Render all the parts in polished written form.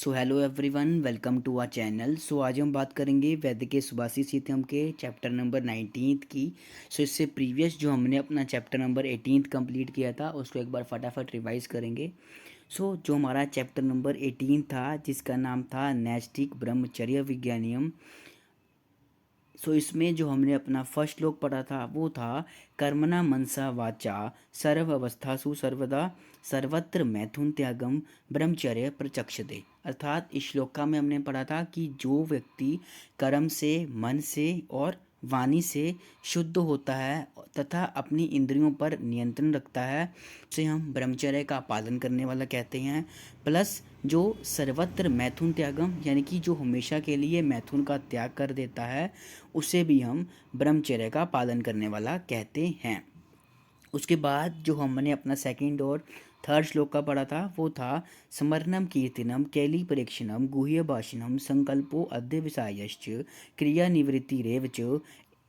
So hello everyone, welcome to our channel. So आज हम बात करेंगे वैद्य के सुभाषित सीतम के चैप्टर नंबर 19 की। सो इससे प्रीवियस जो हमने अपना चैप्टर नंबर 18 कंप्लीट किया था उसको एक बार फटाफट रिवाइज करेंगे। सो जो हमारा चैप्टर नंबर 18 था जिसका नाम था नैष्टिक ब्रह्मचर्य विज्ञानियम। सो इसमें जो हमने अपना फर्स्ट श्लोक पढ़ा था वो था कर्मणा मनसा वाचा सर्व अवस्थासु सर्वदा सर्वत्र मैथुन त्यागम ब्रह्मचर्य प्रचक्षते। अर्थात इस श्लोका में हमने पढ़ा था कि जो व्यक्ति कर्म से, मन से और वाणी से शुद्ध होता है तथा अपनी इंद्रियों पर नियंत्रण रखता है उसे हम ब्रह्मचर्य का पालन करने वाला कहते हैं। प्लस जो सर्वत्र मैथुन त्यागम यानी कि जो हमेशा के लिए मैथुन का त्याग कर देता है उसे भी हम ब्रह्मचर्य का पालन करने वाला कहते हैं। उसके बाद जो हमने अपना सेकंड और थर्ड श्लोक का पढ़ा था वो था स्मरणम कीर्तनम कैली परीक्षणम गुह्य भाषणम संकल्पो अध्यवसायश्च क्रिया निवृत्ति रेव च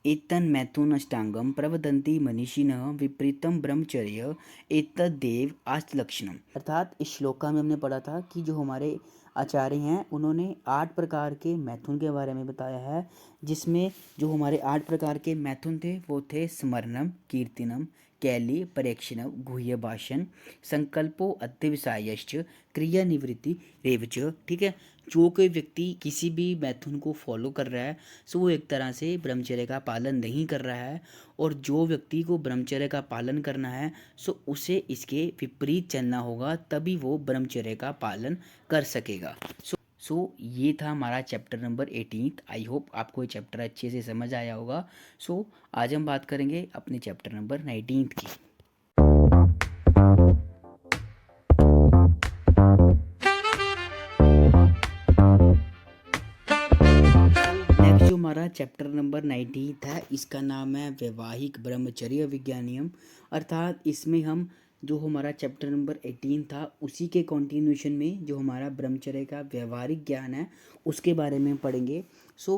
एतन मैथुन अष्टांगम प्रवदंती मनीषिणः विपरीतम ब्रह्मचर्य एतद्देव आस्लक्षणम। अर्थात इस श्लोका में हमने पढ़ा था कि जो हमारे आचार्य हैं उन्होंने 8 प्रकार के मैथुन के बारे में बताया है, जिसमें जो हमारे 8 प्रकार के मैथुन थे वो थे स्मरणम, कीर्तनम, कैली परीक्षणम, गुह्य भाषण, संकल्पो अध्यवसायश्च क्रिया निवृत्ति रेवच। ठीक है, जो कोई व्यक्ति किसी भी मैथुन को फॉलो कर रहा है सो वो एक तरह से ब्रह्मचर्य का पालन नहीं कर रहा है, और जो व्यक्ति को ब्रह्मचर्य का पालन करना है सो उसे इसके विपरीत चलना होगा, तभी वो ब्रह्मचर्य का पालन कर सकेगा। सो ये था हमारा चैप्टर नंबर 18। आई होप आपको ये चैप्टर अच्छे से समझ आया होगा। सो आज हम बात करेंगे अपने चैप्टर नंबर 19 की। नेक्स्ट जो हमारा चैप्टर नंबर 19 था इसका नाम है वैवाहिक ब्रह्मचर्य विज्ञानियम। अर्थात इसमें हम जो हमारा चैप्टर नंबर 18 था उसी के कंटिन्यूशन में जो हमारा ब्रह्मचर्य का व्यवहारिक ज्ञान है उसके बारे में पढ़ेंगे। सो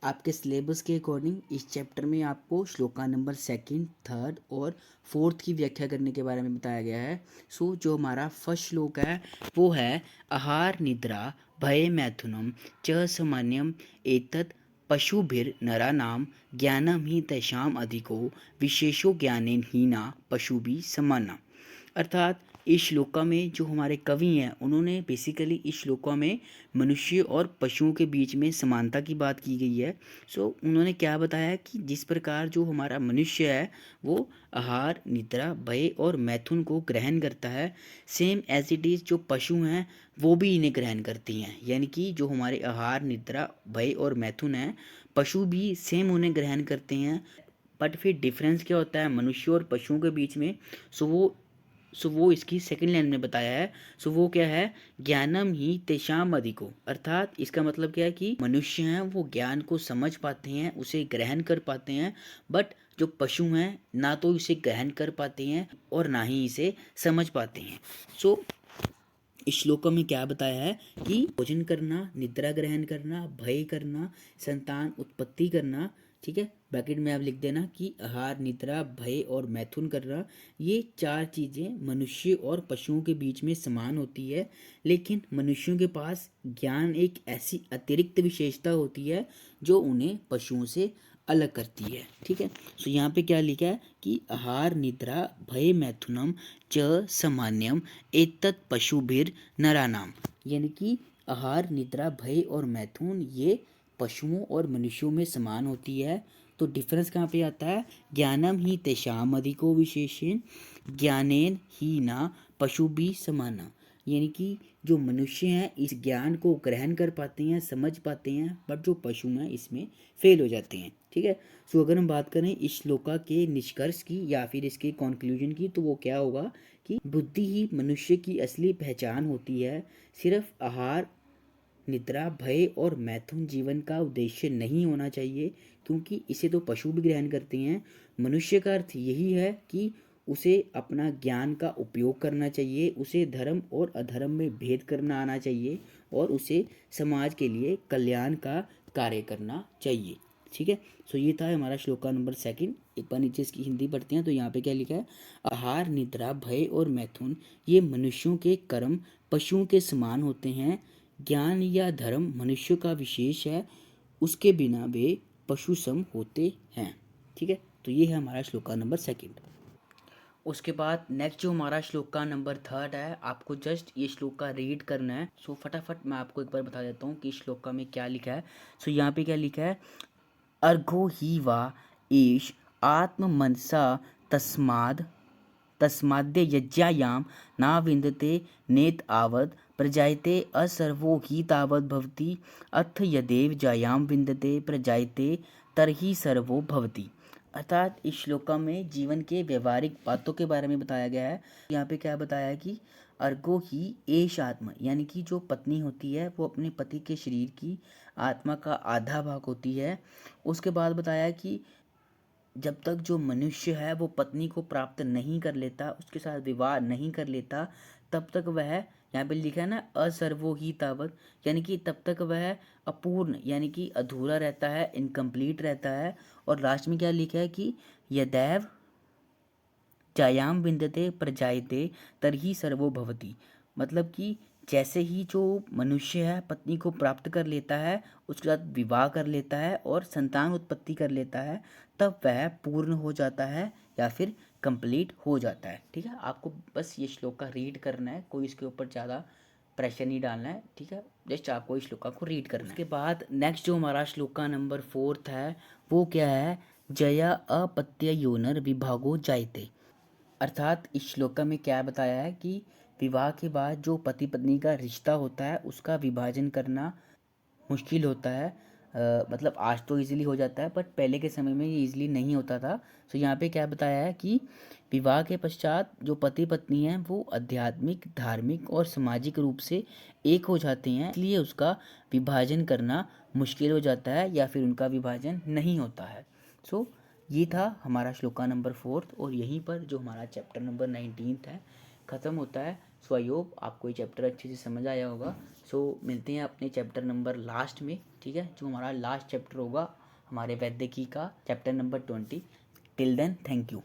आपके सिलेबस के अकॉर्डिंग इस चैप्टर में आपको श्लोका नंबर 2, 3 और 4 की व्याख्या करने के बारे में बताया गया है। सो जो हमारा फर्स्ट श्लोक है वो है आहार निद्रा भय मैथुनम च सामान्यम एतत् पशुभिर्नराणां ज्ञानम ही तेषाम अधिको विशेषो ज्ञानेन हीना पशुभि समाना। अर्थात इस श्लोका में जो हमारे कवि हैं उन्होंने बेसिकली इस श्लोका में मनुष्य और पशुओं के बीच में समानता की बात की गई है। सो उन्होंने क्या बताया कि जिस प्रकार जो हमारा मनुष्य है वो आहार निद्रा भय और मैथुन को ग्रहण करता है, सेम एज इट इज़ जो पशु हैं वो भी इन्हें ग्रहण करती हैं। यानी कि जो हमारे आहार निद्रा भय और मैथुन हैं पशु भी सेम उन्हें ग्रहण करते हैं। बट फिर डिफरेंस क्या होता है मनुष्य और पशुओं के बीच में? सो वो इसकी सेकंड लाइन में बताया है। सो वो क्या है, ज्ञानम ही तेषाम अधिको। अर्थात इसका मतलब क्या है कि मनुष्य हैं वो ज्ञान को समझ पाते हैं, उसे ग्रहण कर पाते हैं, बट जो पशु हैं ना तो इसे ग्रहण कर पाते हैं और ना ही इसे समझ पाते हैं। सो इस श्लोक में क्या बताया है कि भोजन करना, निद्रा ग्रहण करना, भय करना, संतान उत्पत्ति करना, ठीक है, ब्रैकेट में आप लिख देना कि आहार निद्रा भय और मैथुन करना, ये 4 चीज़ें मनुष्य और पशुओं के बीच में समान होती है। लेकिन मनुष्यों के पास ज्ञान एक ऐसी अतिरिक्त विशेषता होती है जो उन्हें पशुओं से अलग करती है। ठीक है, सो यहाँ पे क्या लिखा है कि आहार निद्रा भय मैथुनम च सामान्यम एतत् पशुभिर नरानाम। यानी कि आहार निद्रा भय और मैथुन ये पशुओं और मनुष्यों में समान होती है। तो डिफरेंस कहाँ पे आता है, ज्ञानम ही तेषाम अधिको विशेषेण ज्ञानेन ही ना पशु भी समाना। यानी कि जो मनुष्य हैं इस ज्ञान को ग्रहण कर पाते हैं, समझ पाते हैं, बट जो पशु हैं इसमें फेल हो जाते हैं। ठीक है, सो अगर हम बात करें इस श्लोका के निष्कर्ष की या फिर इसके कंक्लूजन की तो वो क्या होगा कि बुद्धि ही मनुष्य की असली पहचान होती है। सिर्फ आहार निद्रा भय और मैथुन जीवन का उद्देश्य नहीं होना चाहिए, क्योंकि इसे तो पशु भी ग्रहण करते हैं। मनुष्य का अर्थ यही है कि उसे अपना ज्ञान का उपयोग करना चाहिए, उसे धर्म और अधर्म में भेद करना आना चाहिए और उसे समाज के लिए कल्याण का कार्य करना चाहिए। ठीक है, सो ये था हमारा श्लोका नंबर 2। एक बार नीचे इसकी हिंदी पढ़ते हैं तो यहाँ पे क्या लिखा है, आहार निद्रा भय और मैथुन ये मनुष्यों के कर्म पशुओं के समान होते हैं। ज्ञान या धर्म मनुष्य का विशेष है, उसके बिना वे पशु सम होते हैं। ठीक है, तो ये है हमारा श्लोका नंबर सेकंड। उसके बाद नेक्स्ट जो हमारा श्लोका नंबर थर्ड है, आपको जस्ट ये श्लोका रीड करना है। सो फटाफट मैं आपको एक बार बता देता हूँ कि श्लोका में क्या लिखा है। सो यहाँ पे क्या लिखा है, अर्घो ही वा ईश आत्म मनसा तस्माद तस्माद्य यज्ञायाम ना विन्दते नेत आवद प्रजायते असर्वो ही तावद भवति अथ यदेव जायाम विन्दते प्रजायते तरही सर्वो भवति। अर्थात इस श्लोका में जीवन के व्यवहारिक बातों के बारे में बताया गया है। यहाँ पे क्या बताया है कि अर्गो ही एश आत्मा, यानी कि जो पत्नी होती है वो अपने पति के शरीर की आत्मा का आधा भाग होती है। उसके बाद बताया कि जब तक जो मनुष्य है वो पत्नी को प्राप्त नहीं कर लेता, उसके साथ विवाह नहीं कर लेता, तब तक वह, यहाँ पे लिखा है ना असर्वो ही तावत, यानी कि तब तक वह अपूर्ण यानी कि अधूरा रहता है, इनकम्प्लीट रहता है। और लास्ट में क्या लिखा है कि यदैव जायाम विन्दते प्रजायते तरही सर्वो भवति, मतलब कि जैसे ही जो मनुष्य है पत्नी को प्राप्त कर लेता है, उसके साथ विवाह कर लेता है और संतान उत्पत्ति कर लेता है, तब वह पूर्ण हो जाता है या फिर कंप्लीट हो जाता है। ठीक है, आपको बस ये श्लोक का रीड करना है, कोई इसके ऊपर ज़्यादा प्रेशर नहीं डालना है। ठीक है, जस्ट आपको इस श्लोका को रीड करना है। उसके बाद नेक्स्ट जो हमारा श्लोका नंबर फोर्थ है वो क्या है, जया अपत्य योनर विभागो जायते। अर्थात इस श्लोका में क्या बताया है कि विवाह के बाद जो पति पत्नी का रिश्ता होता है उसका विभाजन करना मुश्किल होता है। मतलब आज तो इजीली हो जाता है, बट पहले के समय में ये इजीली नहीं होता था। सो यहाँ पे क्या बताया है कि विवाह के पश्चात जो पति पत्नी हैं वो आध्यात्मिक, धार्मिक और सामाजिक रूप से एक हो जाते हैं, इसलिए उसका विभाजन करना मुश्किल हो जाता है या फिर उनका विभाजन नहीं होता है। सो ये था हमारा श्लोका नंबर फोर्थ, और यहीं पर जो हमारा चैप्टर नंबर 19 है ख़त्म होता है। सो आई होप आपको ये चैप्टर अच्छे से समझ आया होगा। सो मिलते हैं अपने चैप्टर नंबर लास्ट में। ठीक है, जो हमारा लास्ट चैप्टर होगा हमारे वैद्यकी का chapter number 20। Till then, thank you.